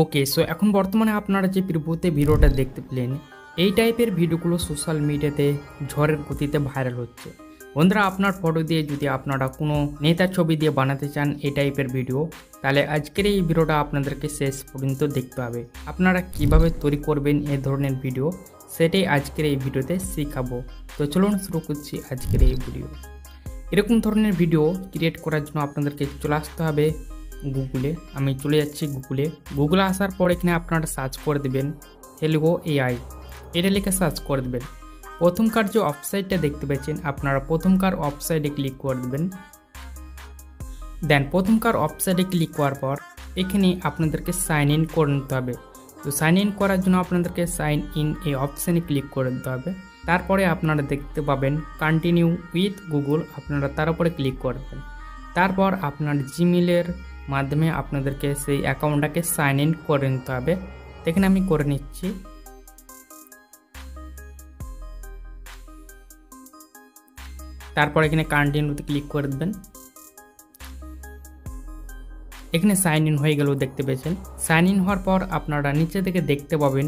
ওকে, so এখন বর্তমানে আপনারা যে প্রিভিউতে ভিডিওটা দেখতে পেলেন, এই টাইপের ভিডিওগুলো সোশ্যাল মিডিয়াতে ঝড়ের গতিতে ভাইরাল হচ্ছে। বন্ধুরা, আপনার ফটো দিয়ে যদি আপনারা কোনো নেতার ছবি দিয়ে বানাতে চান এই টাইপের ভিডিও, তাহলে আজকের এই ভিডিওটা আপনাদেরকে শেষ পর্যন্ত দেখতে হবে। আপনারা কিভাবে তৈরি করবেন এই ধরনের ভিডিও, সেটাই আজকের এই ভিডিওতে শেখাবো। তো চলুন শুরু করছি আজকের এই ভিডিও। এরকম ধরনের ভিডিও ক্রিয়েট করার জন্য আপনাদেরকে চলে আসতে হবে গুগলে। আমি চলে যাচ্ছি গুগলে আসার পর এখানে আপনারা সার্চ করে দেবেন হেলিগো এআই, এটা লিখে সার্চ করে দেবেন। প্রথমকার যে ওয়েবসাইটটা দেখতে পাচ্ছেন, আপনারা প্রথমকার ওয়েবসাইটে ক্লিক করে দেবেন। দেন প্রথমকার ওয়েবসাইটে ক্লিক করার পর এখানে আপনাদেরকে সাইন ইন করে নিতে হবে। তো সাইন ইন করার জন্য আপনাদেরকে সাইন ইন এই অপশানে ক্লিক করে দিতে হবে। তারপরে আপনারা দেখতে পাবেন কন্টিনিউ উইথ গুগল, আপনারা তার উপরে ক্লিক করবেন। তারপর আপনার জিমেলের মাধ্যমে আপনাদেরকে সেই অ্যাকাউন্টটাকে সাইন ইন করে নিতে হবে। এখানে আমি করে নিচ্ছি। তারপর এখানে কন্টিনিউতে ক্লিক করে দেবেন। এখানে সাইন ইন হয়ে গেল দেখতে পেয়েছেন। সাইন ইন হওয়ার পর আপনারা নিচে থেকে দেখতে পাবেন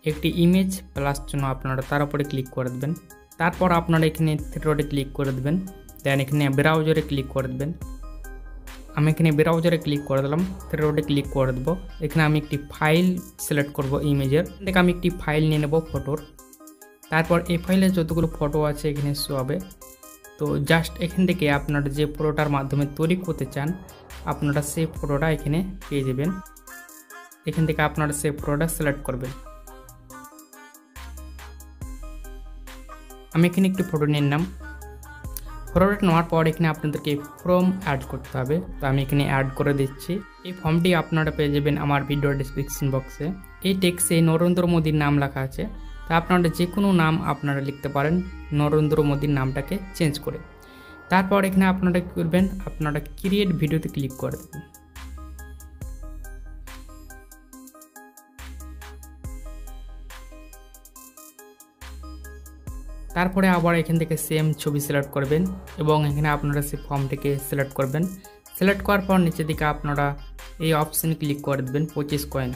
একটি ইমেজ প্লাস জন্য, আপনারা তার উপরে ক্লিক করে দেবেন। তারপর আপনারা এখানে থ্রি ক্লিক করে দেবেন। দেন এখানে ব্রাউজারে ক্লিক করে দেবেন। আমি এখানে ব্রাউজারে ক্লিক করে দিলাম, থ্রি ক্লিক করে দেবো। এখানে আমি একটি ফাইল সিলেক্ট করব ইমেজের, থেকে আমি একটি ফাইল নিয়ে নেব ফটোর। তারপর এই ফাইলে যতগুলো ফটো আছে এখানে শো হবে। তো জাস্ট এখান থেকে আপনারা যে ফটোটার মাধ্যমে তৈরি করতে চান, আপনারা সেই ফটোটা এখানে পেয়ে যাবেন। এখান থেকে আপনারা সেই ফটোটা সিলেক্ট করবেন। আমি এখানে একটি ফটো নিয়ে নিলাম। ফটোটা নেওয়ার পর এখানে আপনাদেরকে ফর্ম অ্যাড করতে হবে। তো আমি এখানে অ্যাড করে দিচ্ছি। এই ফর্মটি আপনারা পেয়ে যাবেন আমার ভিডিও ডেসক্রিপশন বক্সে। এই টেক্সে নরেন্দ্র মোদীর নাম লেখা আছে। তা আপনারা যে কোনো নাম আপনারা লিখতে পারেন, নরেন্দ্র মোদীর নামটাকে চেঞ্জ করে। তারপর এখানে আপনারা কী করবেন, আপনারা ক্রিয়েট ভিডিওতে ক্লিক করে দেবেন। তারপরে আবার এখান থেকে সেম ছবি সিলেক্ট করবেন এবং এখানে আপনারা সেই ফর্মটিকে সিলেক্ট করবেন। সিলেক্ট করার পর নিচের দিকে আপনারা এই অপশানে ক্লিক করে দেবেন 25 কয়েন।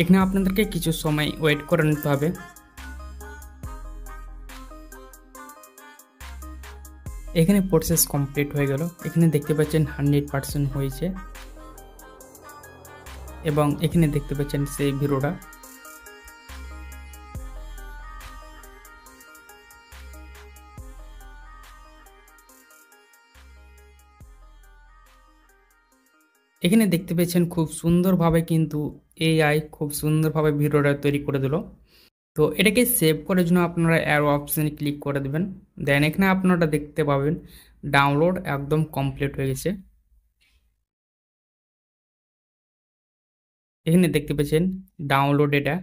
এখানে আপনাদেরকে কিছু সময় ওয়েট করে নিতে হবে। এখানে প্রসেস কমপ্লিট হয়ে গেল। এখানে দেখতে পাচ্ছেন 100% হয়েছে এবং এখানে দেখতে পাচ্ছেন সেই ভিডিওটা। এখানে দেখতে পেয়েছেন খুব সুন্দরভাবে কিন্তু এআই খুব সুন্দরভাবে ভিডিওটা তৈরি করে দিল। তো এটাকে সেভ করার জন্য আপনারা অ্যারো অপশানে ক্লিক করে দেবেন। দেন এখানে আপনারা দেখতে পাবেন ডাউনলোড একদম কমপ্লিট হয়ে গেছে। এখানে দেখতে পেয়েছেন ডাউনলোড এটা।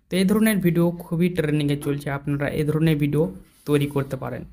তো এই ধরনের ভিডিও খুবই ট্রেন্ডিংয়ে চলছে, আপনারা এই ধরনের ভিডিও তৈরি করতে পারেন।